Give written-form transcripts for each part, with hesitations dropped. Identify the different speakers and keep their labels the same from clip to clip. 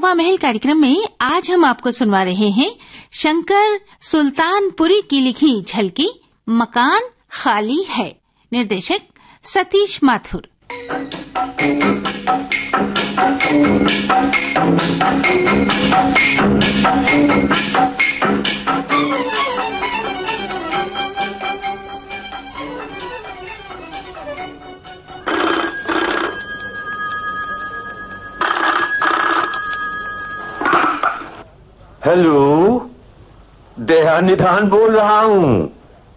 Speaker 1: अफवाह महल कार्यक्रम में आज हम आपको सुनवा रहे हैं शंकर सुल्तानपुरी की लिखी झलकी मकान खाली है। निर्देशक सतीश माथुर।
Speaker 2: हेलो, दयानिधान बोल रहा हूँ।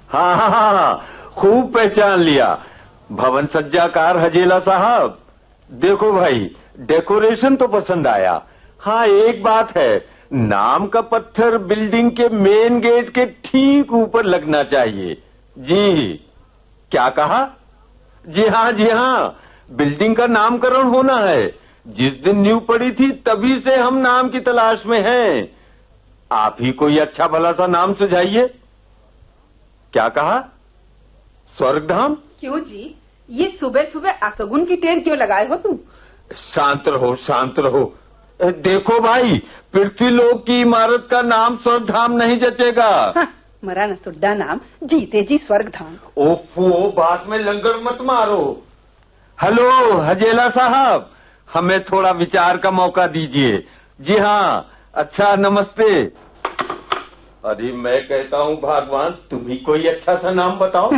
Speaker 2: हाँ, खूब पहचान लिया। भवन सज्जाकार हजेला साहब। देखो भाई, डेकोरेशन तो पसंद आया। हाँ, एक बात है, नाम का पत्थर बिल्डिंग के मेन गेट के ठीक ऊपर लगना चाहिए। जी, क्या कहा? जी हाँ, बिल्डिंग का नामकरण होना है। जिस दिन नींव पड़ी थी तभी से हम नाम की तलाश में हैं। आप ही कोई अच्छा भला सा नाम सुझाइए। क्या कहा? स्वर्गधाम?
Speaker 3: क्यों जी, ये सुबह सुबह असगुन की टेर क्यों लगाए हो तुम?
Speaker 2: शांत रहो, शांत रहो। देखो भाई, पृथ्वीलोक की इमारत का नाम स्वर्गधाम नहीं जचेगा।
Speaker 3: हाँ, मरा न सुड्डा नाम, जीते जी स्वर्गधाम।
Speaker 2: ओफो, बात में लंगर मत मारो। हेलो हजेला साहब, हमें थोड़ा विचार का मौका दीजिए। जी हाँ, अच्छा, नमस्ते। अरे मैं कहता हूँ भगवान, तुम ही कोई अच्छा सा नाम बताओ।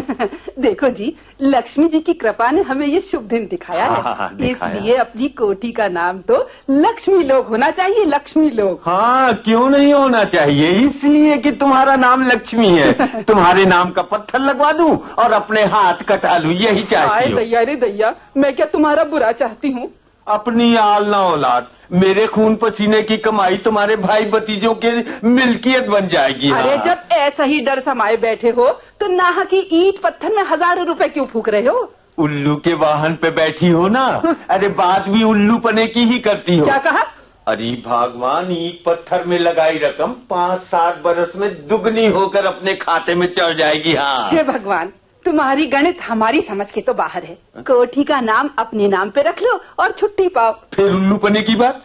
Speaker 3: देखो जी, लक्ष्मी जी की कृपा ने हमें ये शुभ दिन दिखाया है। इसलिए अपनी कोठी का नाम तो लक्ष्मी लोग होना चाहिए। लक्ष्मी लोग।
Speaker 2: हाँ, क्यों नहीं होना चाहिए? इसलिए कि तुम्हारा नाम लक्ष्मी है। तुम्हारे नाम का पत्थर लगवा दूं और अपने हाथ कटा लूं, यही चाहती हो?
Speaker 3: दैया रे दैया, मैं क्या तुम्हारा बुरा चाहती हूँ?
Speaker 2: अपनी आलना औलाद, मेरे खून पसीने की कमाई तुम्हारे भाई भतीजों के मिल्कियत बन जाएगी।
Speaker 3: अरे जब ऐसा ही डर समाये बैठे हो तो नाह की ईंट पत्थर में हजारों रुपए क्यों फूक रहे हो?
Speaker 2: उल्लू के वाहन पे बैठी हो ना। अरे बात भी उल्लू पने की ही करती हो।
Speaker 3: क्या कहा?
Speaker 2: अरे भगवान, ईंट पत्थर में लगाई रकम 5-7 बरस में दुगनी होकर अपने खाते में चढ़ जाएगी। हाँ,
Speaker 3: हे भगवान, तुम्हारी गणित हमारी समझ के तो बाहर है। कोठी का नाम अपने नाम पे रख लो और छुट्टी पाओ।
Speaker 2: फिर उल्लू पने की बात?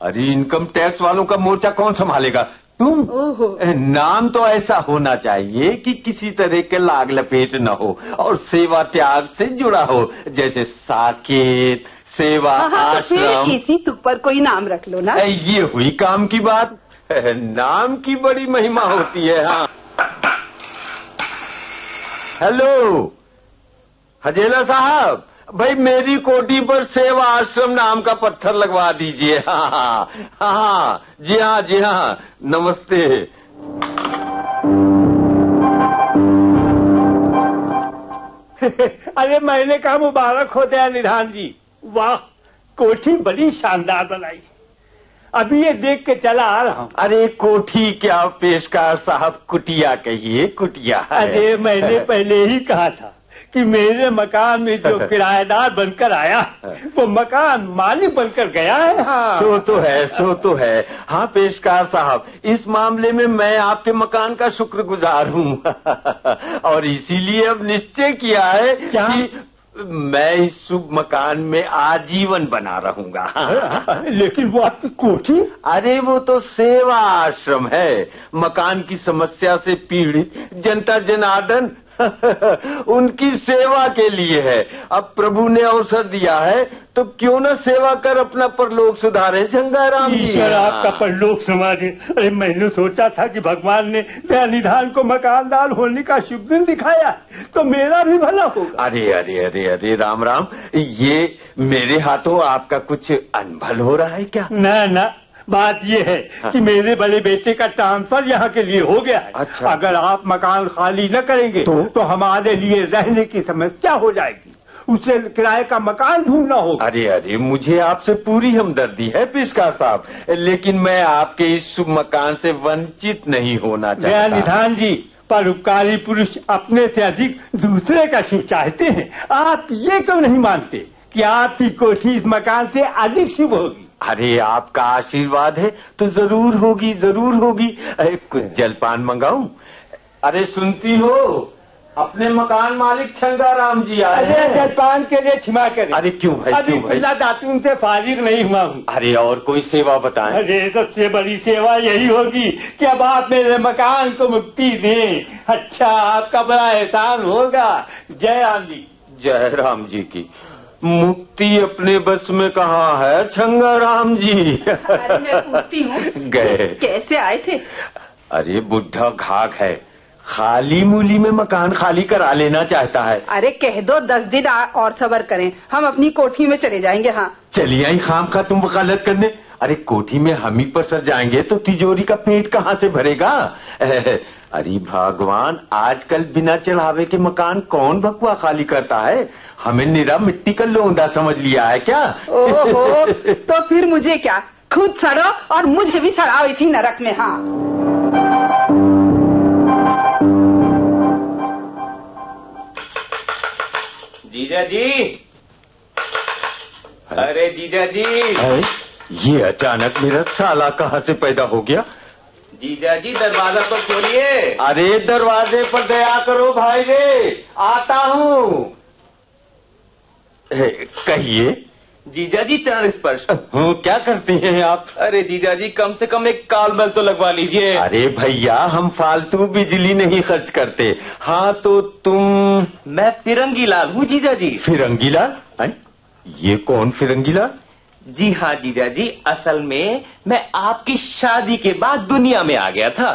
Speaker 2: अरे इनकम टैक्स वालों का मोर्चा कौन संभालेगा? तुम। नाम तो ऐसा होना चाहिए कि किसी तरह के लाग लपेट न हो और सेवा त्याग से जुड़ा हो, जैसे साकेत, सेवा, आश्रम।
Speaker 3: तो फिर इसी तुक पर कोई नाम रख लो ना।
Speaker 2: ये हुई काम की बात। नाम की बड़ी महिमा होती है। हाँ, हेलो हजेला साहब, भाई मेरी कोठी पर सेवा आश्रम नाम का पत्थर लगवा दीजिए। हाँ, जी हाँ, नमस्ते।
Speaker 4: अरे मैंने कहा मुबारक हो दयानिधान जी। वाह, कोठी बड़ी शानदार बनाई। अभी ये देख के चला आ रहा हूँ।
Speaker 2: अरे कोठी क्या पेशकार साहब, कुटिया कहिए, कुटिया।
Speaker 4: अरे मैंने पहले ही कहा था कि मेरे मकान में जो किराएदार बनकर आया वो मकान मालिक बनकर गया है। हाँ।
Speaker 2: सो तो है। हाँ पेशकार साहब, इस मामले में मैं आपके मकान का शुक्रगुजार हूँ। और इसीलिए अब निश्चय किया है कि मैं इस शुभ मकान में आजीवन बना रहूंगा।
Speaker 4: लेकिन वो आपकी कोठी?
Speaker 2: अरे वो तो सेवा आश्रम है। मकान की समस्या से पीड़ित जनता जनार्दन उनकी सेवा के लिए है। अब प्रभु ने अवसर दिया है तो क्यों न सेवा कर अपना परलोक सुधारे। जंगाराम जी,
Speaker 4: ईश्वर आपका परलोक संवारे। अरे मैंने सोचा था कि भगवान ने दयानिधान को मकानदार होने का शुभ दिन दिखाया तो मेरा भी भला होगा।
Speaker 2: अरे राम राम, ये मेरे हाथों आपका कुछ अनभल हो रहा है क्या?
Speaker 4: ना, बात ये है कि मेरे बड़े बेटे का ट्रांसफर यहाँ के लिए हो गया है।
Speaker 2: अच्छा।
Speaker 4: अगर आप मकान खाली न करेंगे तो हमारे लिए रहने की समस्या हो जाएगी। उसे किराए का मकान ढूंढना होगा।
Speaker 2: अरे मुझे आपसे पूरी हमदर्दी है पेशकार साहब, लेकिन मैं आपके इस शुभ मकान से वंचित नहीं होना चाहता।
Speaker 4: दयानिधान जी, परोपकारी पुरुष अपने से अधिक दूसरे का शुभ चाहते हैं। आप ये क्यों नहीं मानते कि आपकी कोठी इस मकान से अधिक शुभ होगी?
Speaker 2: अरे आपका आशीर्वाद है तो जरूर होगी। कुछ जलपान मंगाऊं? अरे सुनती हो? अपने मकान मालिक छंगाराम जी आए
Speaker 4: अरे
Speaker 2: हैं।
Speaker 4: जलपान के लिए क्षमा करें।
Speaker 2: अरे क्यों भाई,
Speaker 4: अभी
Speaker 2: क्यों भाई?
Speaker 4: खुला दातून से फारिग नहीं हुआ हूँ।
Speaker 2: अरे और कोई सेवा बताएं।
Speaker 4: अरे सबसे बड़ी सेवा यही होगी कि अब आप मेरे मकान को मुक्ति दें। अच्छा, आपका बड़ा एहसान होगा। जय राम जी।
Speaker 2: जय राम जी की। मुक्ति अपने बस में कहाँ है छंगाराम जी?
Speaker 3: अरे मैं पूछती हूँ
Speaker 2: गए।
Speaker 3: कैसे आए थे?
Speaker 2: अरे बुढ़ा घाक है, खाली मूली में मकान खाली करा लेना चाहता है।
Speaker 3: अरे कह दो 10 दिन और सब्र करें, हम अपनी कोठी में चले जाएंगे। हाँ
Speaker 2: चलिए आई खाम खा तुम वकालत करने। अरे कोठी में हम ही पसर जाएंगे तो तिजोरी का पेट कहाँ से भरेगा? अरे भगवान, आजकल बिना चढ़ावे के मकान कौन बकुआ खाली करता है? हमें निरा मिट्टी का लोंदा समझ लिया है क्या?
Speaker 3: ओहो, तो फिर मुझे क्या, खुद सड़ो और मुझे भी सड़ाओ इसी नरक में। हाँ
Speaker 5: जीजा जी, अरे जीजा जी।
Speaker 2: ये अचानक मेरा साला कहाँ से पैदा हो गया?
Speaker 5: जीजा जी दरवाजा तो खोलिए।
Speaker 2: अरे दरवाजे पर दया करो भाई रे, आता हूँ। कहिए।
Speaker 5: जीजा जी चरण स्पर्श।
Speaker 2: क्या करती हैं आप?
Speaker 5: अरे जीजा जी कम से कम एक कालबल तो लगवा लीजिए।
Speaker 2: अरे भैया, हम फालतू बिजली नहीं खर्च करते। हाँ तो तुम?
Speaker 5: मैं फिरंगी लाल हूँ जीजा जी।
Speaker 2: फिरंगी लाल? ये कौन फिरंगी लाल?
Speaker 5: जी हाँ जीजा जी, असल में मैं आपकी शादी के बाद दुनिया में आ गया था।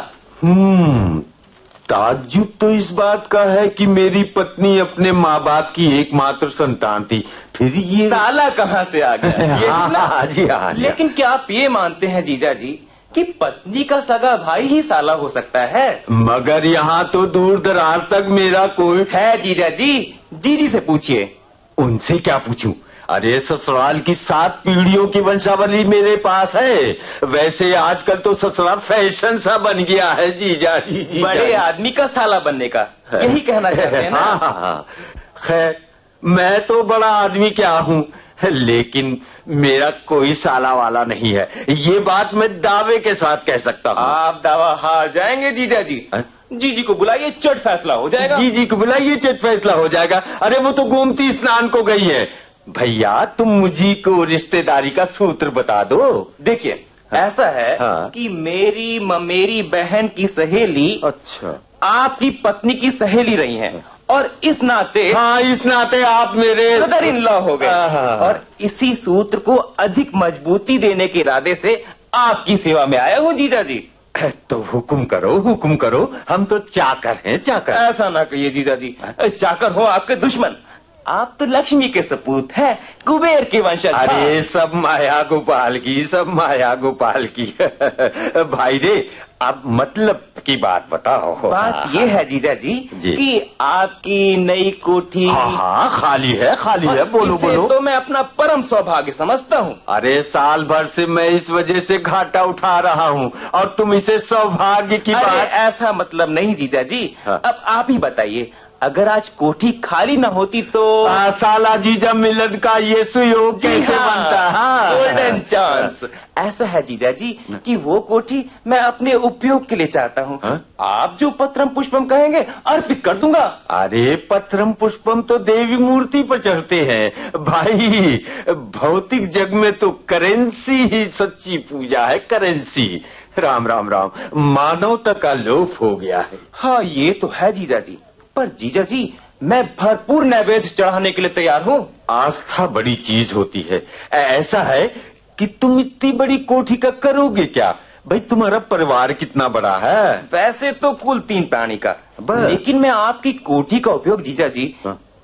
Speaker 2: ताज्जुब तो इस बात का है कि मेरी पत्नी अपने माँ बाप की एकमात्र संतान थी, फिर ये
Speaker 5: साला कहाँ से आ गया? ये
Speaker 2: हाँ,
Speaker 5: ना?
Speaker 2: हाँ, जी हाँ।
Speaker 5: लेकिन क्या आप ये मानते हैं जीजा जी कि पत्नी का सगा भाई ही साला हो सकता है?
Speaker 2: मगर यहाँ तो दूर दराज तक मेरा कोई
Speaker 5: है जीजा जी, जीजी से पूछिए।
Speaker 2: उनसे क्या पूछूं? अरे ससुराल की 7 पीढ़ियों की वंशावली मेरे पास है। वैसे आजकल तो ससुराल फैशन सा बन गया है जीजा जी।
Speaker 5: बड़े आदमी का साला बनने का यही कहना चाहते हैं ना?
Speaker 2: हाँ। खैर, मैं तो बड़ा आदमी क्या हूँ, लेकिन मेरा कोई साला वाला नहीं है। ये बात मैं दावे के साथ कह सकता हूँ।
Speaker 5: आप दावा हार जाएंगे जीजा जी। जीजी को बुलाइए, चट फैसला हो जाएगा।
Speaker 2: जीजी को बुलाइए, चट फैसला हो जाएगा। अरे वो तो गोमती स्नान को गई है। भैया तुम मुझी को रिश्तेदारी का सूत्र बता दो।
Speaker 5: देखिए, ऐसा है कि मेरी बहन की सहेली
Speaker 2: अच्छा
Speaker 5: आपकी पत्नी की सहेली रही हैं, और इस नाते
Speaker 2: इस नाते आप मेरे
Speaker 5: ब्रदर इन लॉ हो गए। और इसी सूत्र को अधिक मजबूती देने के इरादे से आपकी सेवा में आया हूँ जीजा जी।
Speaker 2: तो हुक्म करो, हम तो चाकर हैं, चाकर।
Speaker 5: ऐसा ना कहिए जीजा जी, चाकर हो आपके दुश्मन। आप तो लक्ष्मी के सपूत हैं, कुबेर के वंशज।
Speaker 2: अरे सब माया गोपाल की भाई रे, अब मतलब की बात बताओ।
Speaker 5: बात ये है जीजा जी कि आपकी नई कोठी
Speaker 2: हाँ खाली है, बोलो।
Speaker 5: तो मैं अपना परम सौभाग्य समझता हूँ।
Speaker 2: अरे साल भर से मैं इस वजह से घाटा उठा रहा हूँ और तुम इसे सौभाग्य की बात।
Speaker 5: ऐसा मतलब नहीं जीजा जी। अब आप ही बताइए, अगर आज कोठी खाली न होती तो
Speaker 2: साला जीजा मिलन का ये सुयोग कैसे बनता?
Speaker 5: Golden chance. ऐसा है जीजा जी कि वो कोठी मैं अपने उपयोग के लिए चाहता हूँ। आप जो पत्रम पुष्पम कहेंगे अर्पित कर दूंगा।
Speaker 2: अरे पत्रम पुष्पम तो देवी मूर्ति पर चढ़ते हैं भाई, भौतिक जग में तो करेंसी ही सच्ची पूजा है, करेंसी। राम राम राम, मानवता का लोप हो गया है।
Speaker 5: हाँ ये तो है जीजा जी, पर जीजा जी मैं भरपूर नैवेद्य चढ़ाने के लिए तैयार हूँ।
Speaker 2: आस्था बड़ी चीज होती है। ऐसा है कि तुम इतनी बड़ी कोठी का करोगे क्या? भाई तुम्हारा परिवार कितना बड़ा है?
Speaker 5: वैसे तो कुल 3 प्राणी का, लेकिन मैं आपकी कोठी का उपयोग जीजा जी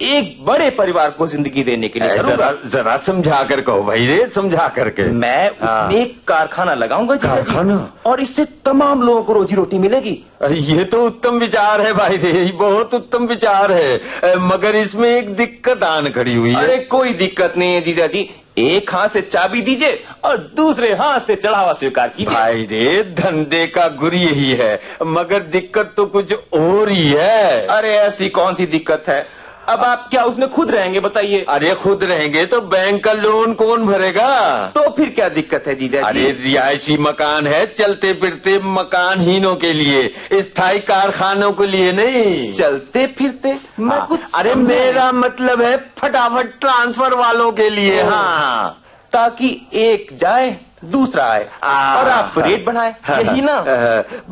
Speaker 5: एक बड़े परिवार को जिंदगी देने के लिए करूंगा।
Speaker 2: जरा समझा कर कहो भाई रे, समझा करके।
Speaker 5: मैं उसमें एक कारखाना लगाऊंगा जीजा जी, और इससे तमाम लोगों को रोजी रोटी मिलेगी।
Speaker 2: ये तो उत्तम विचार है भाई रे, बहुत उत्तम विचार है, मगर इसमें एक दिक्कत आन खड़ी हुई है।
Speaker 5: अरे कोई दिक्कत नहीं है जीजा जी, एक हाथ से चाबी दीजिए और दूसरे हाथ से चढ़ावा स्वीकार कीजिए।
Speaker 2: भाई रे, धंधे का गुर यही है, मगर दिक्कत तो कुछ और ही है।
Speaker 5: अरे ऐसी कौन सी दिक्कत है? अब आप क्या उसमें खुद रहेंगे बताइए?
Speaker 2: अरे खुद रहेंगे तो बैंक का लोन कौन भरेगा?
Speaker 5: तो फिर क्या दिक्कत है जीजा जी?
Speaker 2: अरे रिहायशी मकान है, चलते फिरते मकानहीनों के लिए, स्थायी कारखानों के लिए नहीं।
Speaker 5: चलते फिरते मैं कुछ
Speaker 2: अरे मेरा मतलब है फटाफट ट्रांसफर वालों के लिए। हाँ,
Speaker 5: ताकि एक जाए दूसरा आए और आप रेट बढ़ाए, यही ना?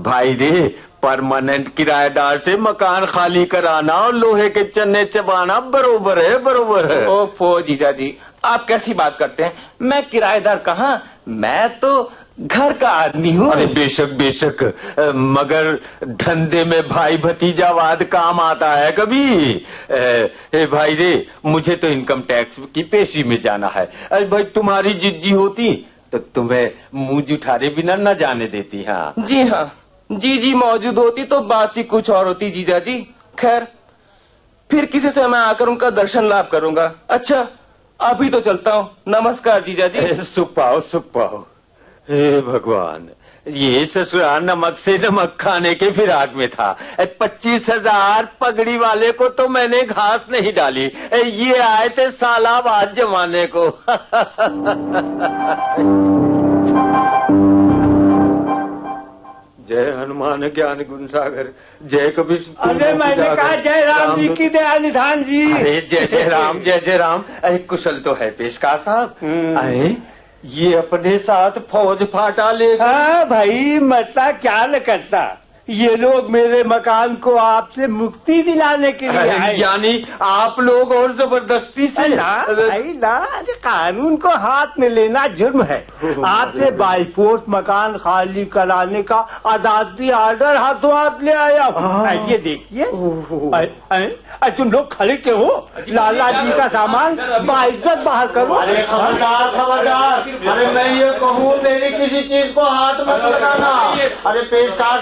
Speaker 2: भाई रे, परमानेंट किराएदार से मकान खाली कराना और लोहे के चन्ने चबाना बरोबर है, बरोबर है।
Speaker 5: ओफो जीजा जी, आप कैसी बात करते हैं? मैं किराएदार कहाँ, मैं तो घर का आदमी हूँ।
Speaker 2: अरे बेशक बेशक, मगर धंधे में भाई भतीजावाद काम आता है कभी। भाई रे, मुझे तो इनकम टैक्स की पेशी में जाना है। अरे भाई, तुम्हारी जिज्जी होती तो तुम्हें मुंह जुठारे बिना न जाने देती। हाँ
Speaker 5: जी हाँ, जी मौजूद होती तो बात ही कुछ और होती जीजा जी। खैर, फिर किसी से मैं आकर उनका दर्शन लाभ करूंगा। अच्छा, अभी तो चलता हूँ। नमस्कार जीजा जी।
Speaker 2: सुख पाओ, सुख पाओ। हे भगवान, ये ससुराल नमक से नमक खाने के फिराक में था। 25,000 पगड़ी वाले को तो मैंने घास नहीं डाली, ये आए थे सालाबाद जमाने को। जय हनुमान ज्ञान गुण सागर, जय कबीर।
Speaker 4: अरे मैंने कहा जय राम जी की दया निधान जी।
Speaker 2: अरे जय जय राम, जय जय राम। अरे कुशल तो है पेशकार साहब। अरे ये अपने साथ फौज फाटा ले।
Speaker 4: हाँ भाई, मरता क्या न करता। ये लोग मेरे मकान को आपसे मुक्ति दिलाने के लिए आए।
Speaker 2: यानी आप लोग और जबरदस्ती से?
Speaker 4: ना भाई ना, अरे कानून को हाथ में लेना जुर्म है। आपसे बाई फोर्स मकान खाली कराने का अदालती ऑर्डर हाथों हाथ ले आया। ये देखिए, तुम लोग खड़े क्यों हो? लाला जी का सामान बाइज्जत बाहर करो।
Speaker 2: अरे खबरदार, खबरदार। अरे मैं ये कहूँ, मेरी किसी चीज को हाथ मत लगाना। अरे पेशकार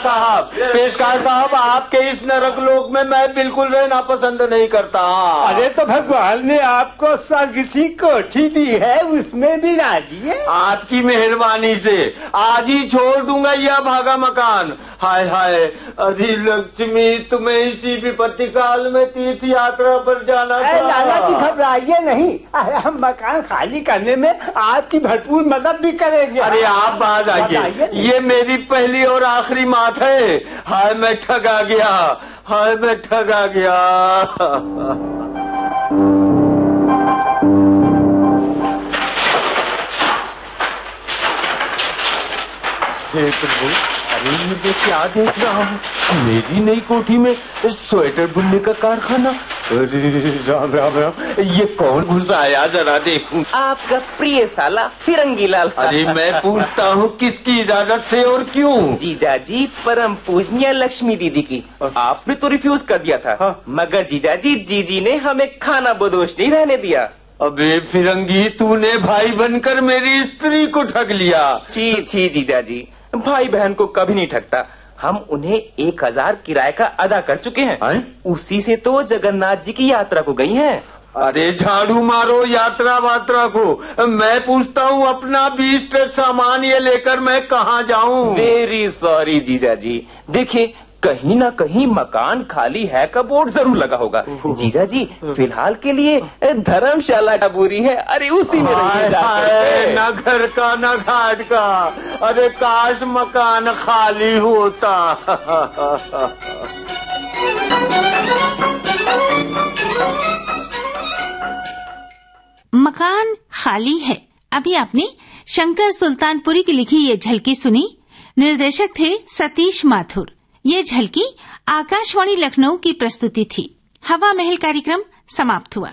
Speaker 2: साहब, आपके इस नरक लोक में मैं बिल्कुल रहना पसंद नहीं करता।
Speaker 4: अरे तो भगवान ने आपको स्वर्ग सी कोठी दी है, उसमें भी राजी है।
Speaker 2: आपकी मेहरबानी से आज ही छोड़ दूंगा यह भागा मकान। हाय हाय, अरे लक्ष्मी, तुम्हें इसी विपत्ति काल में तीर्थ यात्रा पर जाना था।
Speaker 4: लाला जी घबराइए नहीं, हम मकान खाली करने में आपकी भरपूर मदद भी करेंगे।
Speaker 2: अरे आप बात आइए, ये मेरी पहली और आखिरी बात है। हाय मैं ठगा गया, हाय मैं ठगा गया। हे प्रभु, अरे मुझे क्या देख रहा हूँ? मेरी नई कोठी में स्वेटर बुनने का कारखाना। अरे राम राम राम, ये कौन घुसा आया, जरा देखूं।
Speaker 5: आपका प्रिय साला फिरंगी लाल।
Speaker 2: अरे मैं पूछता हूँ किसकी इजाजत से और क्यों?
Speaker 5: जीजा जी, परम पूजनीय लक्ष्मी दीदी की। आपने तो रिफ्यूज कर दिया था।
Speaker 2: हाँ।
Speaker 5: मगर जीजा जी, जीजी ने हमें खाना बदोश नहीं रहने दिया।
Speaker 2: अबे फिरंगी, तूने भाई बनकर मेरी स्त्री को ठग लिया।
Speaker 5: छी जीजा जी, भाई बहन को कभी नहीं ठगता। हम उन्हें 1,000 किराए का अदा कर चुके हैं। उसी से तो जगन्नाथ जी की यात्रा को गई हैं।
Speaker 2: अरे झाड़ू मारो यात्रा वात्रा को। मैं पूछता हूँ, अपना 20 ट्रक सामान ये लेकर मैं कहाँ जाऊँ?
Speaker 5: वेरी सॉरी जीजा जी, देखिए कहीं ना कहीं मकान खाली है का बोर्ड जरूर लगा होगा। जीजा जी, फिलहाल के लिए धर्मशाला का बुरी है। अरे उसी में
Speaker 2: न घर का न घाट का। अरे काश मकान खाली होता।
Speaker 1: मकान खाली है। अभी आपने शंकर सुल्तानपुरी की लिखी ये झलकी सुनी। निर्देशक थे सतीश माथुर। ये झलकी आकाशवाणी लखनऊ की प्रस्तुति थी। हवा महल कार्यक्रम समाप्त हुआ।